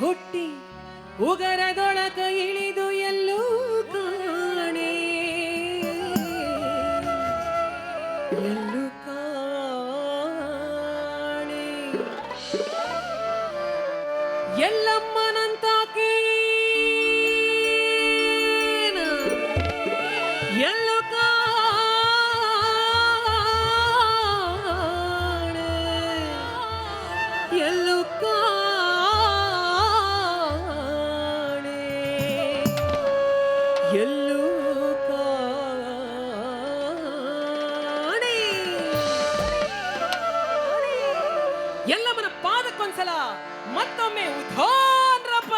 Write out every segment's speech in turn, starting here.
ಹುಟ್ಟಿ ಉಗರದೊಳಗ ಇಳಿದು ಎಲ್ಲೂ ಕಾಣೆ ಎಲ್ಲೂ ಕಾಣೆ ಎಲ್ಲಮ್ಮನಂತಾಕೆ ಎಲ್ಲೂ ಕಾಣೆ ಎಲ್ಲೂ ಕಾಣೆ ಎಲ್ಲೂ ಕಾಣೆ ಎಲ್ಲಮ್ಮನ ಪಾದಕ್ಕೊಂದ್ಸಲ ಮತ್ತೊಮ್ಮೆ ಉಧೋನ್ರಪ್ಪ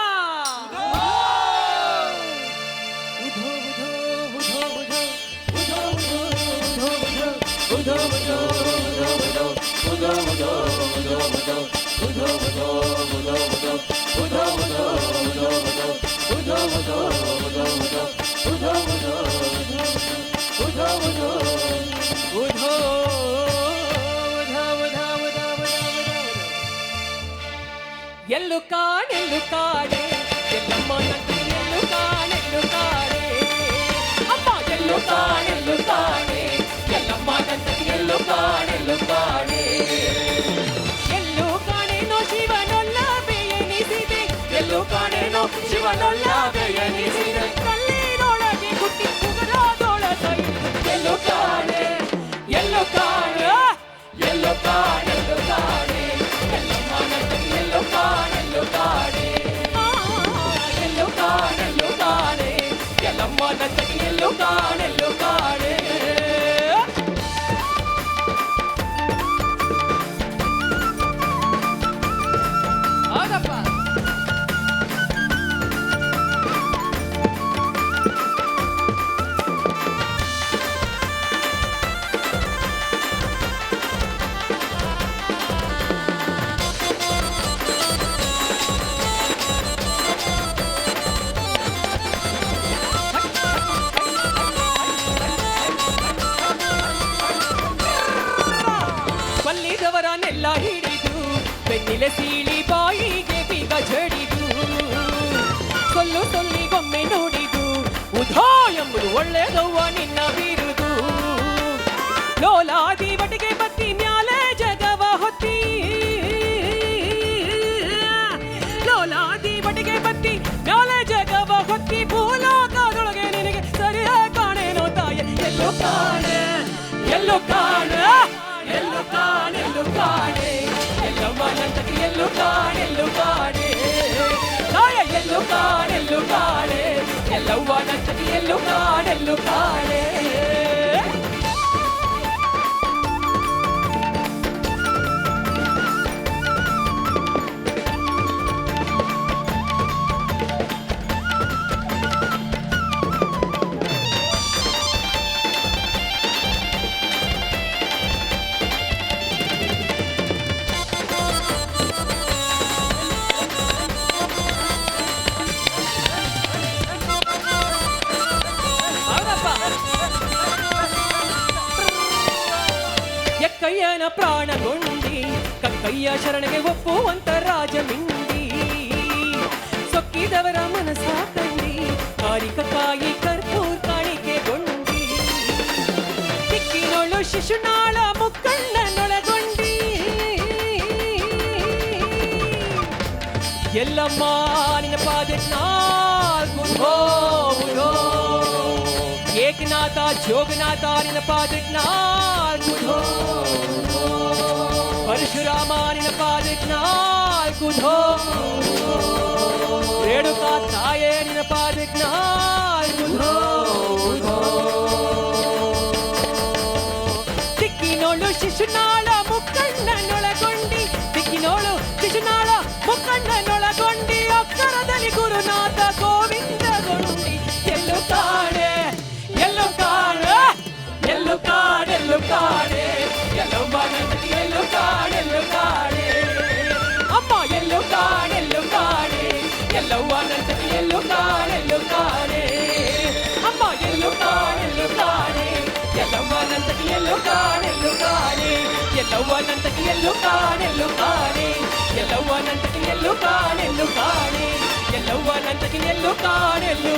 ಎಲ್ಲು ಕಾಣೆಲ್ಲು ಕಾಣೆ ಎಲ್ಲಮ್ಮ ನಂಗೆ ಎಲ್ಲು ಕಾಣೆಲ್ಲು ಕಾಣೆ ಅಮ್ಮ ಎಲ್ಲು ಕಾಣೆಲ್ಲು ಕಾಣೆ ಎಲ್ಲಮ್ಮ ನಂಗೆ ಎಲ್ಲು ಕಾಣೆಲ್ಲು ಕಾಣೆ ಎಲ್ಲು ಕಾಣೆನೋ ಶಿವನೊಲ್ಲವೇ ಎನಿಸಿದೆ ಎಲ್ಲು ಕಾಣೆನೋ ಶಿವನೊಲ್ಲವೇ ಎನಿಸಿದೆ ಕಲ್ಲಿನೊಳಗೆ ಹುಟ್ಟಿ ಕುಗರಾದೊಳಗ ಎಲ್ಲು ಕಾಣೆ ಎಲ್ಲು ಕಾಣೆ ಎಲ್ಲು ಕಾಣೆಲ್ಲು ಕಾಣೆ ಎಲ್ಲಮ್ಮ ನಂಗೆ ಎಲ್ಲು ಕಾಣೆಲ್ಲು ಕಾಣೆ ಎಲ್ಲು ಕಾಣೆಲ್ಲು ಕಾಣೆ ಎಲ್ಲಮ್ಮ ನಂಗೆ ಎಲ್ಲು ಕಾಣೆಲ್ಲು ಕಾಣೆ ಹೌದಪ್ಪ ಕೊಲ್ಲಿದವರನ್ನೆಲ್ಲ ಹಿಡಿದು ಬೆನ್ನಿಲೆ ಸೀಳಿ ಬಾಯಿಗೆ ಬೀಗ ಜಡಿದು ಸೊಲ್ಲು ಸೊಲ್ಲಿಗೊಮ್ಮೆ ನೋಡಿದು ಉಧೋ ಎಂಬುದು ಒಳ್ಳೆದವ್ವ ನಿನ್ನ ಬಿರುದು ಲೋಲಾದಿ ಬಟಿಗೆ ಬತ್ತಿ ಮ್ಯಾಲೆ ಜಗವ ಹೊತ್ತಿ ಲೋಲಾದಿ ಬಟಿಗೆ ಬತ್ತಿ ಮ್ಯಾಲೆ ಜಗವ ಹೊತ್ತಿ ಭೂಲೋಕದೊಳಗೆ ನಿನಗೆ ಸರಿಯ ಕಾಣೇನೋ ತಾಯ ಎಲ್ಲೋ ಕಾಣೆ ಎಲ್ಲೋ ಕಾಣೆ ಎಲ್ಲೋ ಕಾಣೆ ಎಲ್ಲೋ ಕಾಣೆ ಎಲ್ಲಮ್ಮ ನಂತಕ್ಕೆ ಎಲ್ಲೋ ಕಾಣೆ ಎಲ್ಲೋ ಕಾಣೆ ತಾಯ ಎಲ್ಲೋ ಕಾಣೆ ಎಲ್ಲೋ ಕಾಣೆ ಎಲ್ಲವ್ವ ನಂತಕ್ಕೆ ಎಲ್ಲೋ ಕಾಣೆ ಎಲ್ಲೋ ಕಾಣೆ ಎಕ್ಕಯ್ಯನ ಪ್ರಾಣಗೊಂಡಿ ಕಕ್ಕಯ್ಯ ಶರಣಗೆ ಒಪ್ಪುವಂತ ರಾಜಮಿಂಡಿ ಸೊಕ್ಕಿದವರ ಮನಸ ಕಂಡಿ ಕಾರಿಕ ಕಾಯಿ ಕರ್ಪೂರ್ ಕಾಣಿಕೆಗೊಂಡಿ ದಿಕ್ಕಿನೊಳು ಶಿಶುನಾಳ ಮುಕ್ಕಣ್ಣನೊಳಗೊಂಡಿ ಎಲ್ಲಮ್ಮ ನಿನ್ನ ಪಾದಕ್ಕೆ ನಾಲ್ಕು ಉಧೋ ಏಕನಾಥ ಜೋಗನಾಥ ನಿನ್ನ ಪಾದಕ್ಕೆ ನಾಲ್ಕು ಪರಶುರಾಮ ನಿನ್ನ ಪಾದಕ್ಕೆ ನಾಲ್ಕು ರೇಣುಕಾ ತಾಯೇ ನಿನ್ನ ಪಾದಕ್ಕೆ ನಾಲ್ಕು ದಿಕ್ಕಿನೋಳು ಶಿಶುನಾಳ ಮುಕ್ಕಣ್ಣನೊಳಗೊಂಡಿ ದಿಕ್ಕಿನೋಳು ಶಿಶುನಾಳ ಮುಕ್ಕಣ್ಣನೊಳಗೊಂಡಿ ಅಕ್ಷರದಲ್ಲಿ ಗುರುನಾಥ ಗೋವಿಂದಗೊಂಡಿ ಎಲ್ಲು ಕಾಣೆ ಎಲ್ಲು ಕಾಣೆ ಎಲ್ಲು ಕಾಣೆ ಎಲ್ಲು ಕಾಣೆ ಎಲ್ಲಮ್ಮ ನಂತಕ್ಕೆ ಎಲ್ಲು ಕಾಣೆ ಎಲ್ಲು ಕಾಣೆ ಅಮ್ಮ ಎಲ್ಲು ಕಾಣೆ ಎಲ್ಲು ಕಾಣೆ ಎಲ್ಲವ್ವ ನಂತಕ್ಕೆ ಎಲ್ಲು ಕಾಣೆ ಎಲ್ಲು ಕಾಣೆ ಅಮ್ಮ ಎಲ್ಲು ಕಾಣೆ ಎಲ್ಲು ಕಾಣೆ ಎಲ್ಲಮ್ಮ ನಂತಕ್ಕೆ ಎಲ್ಲು ಕಾಣೆ ಎಲ್ಲು ಕಾಣೆ ಎಲ್ಲವ್ವ ನಂತಕ್ಕೆ ಎಲ್ಲು ಕಾಣೆ ಎಲ್ಲು ಕಾಣೆ ಎಲ್ಲ ಎಲ್ಲವ್ವ ನಂತಕಿನ ಎಲ್ಲೂ ಕಾಣೆಲ್ಲು ಕಾಣೆ ಎಲ್ಲವ್ವ ನಂತಕಿನ ಎಲ್ಲೂ ಕಾಣೆಲ್ಲು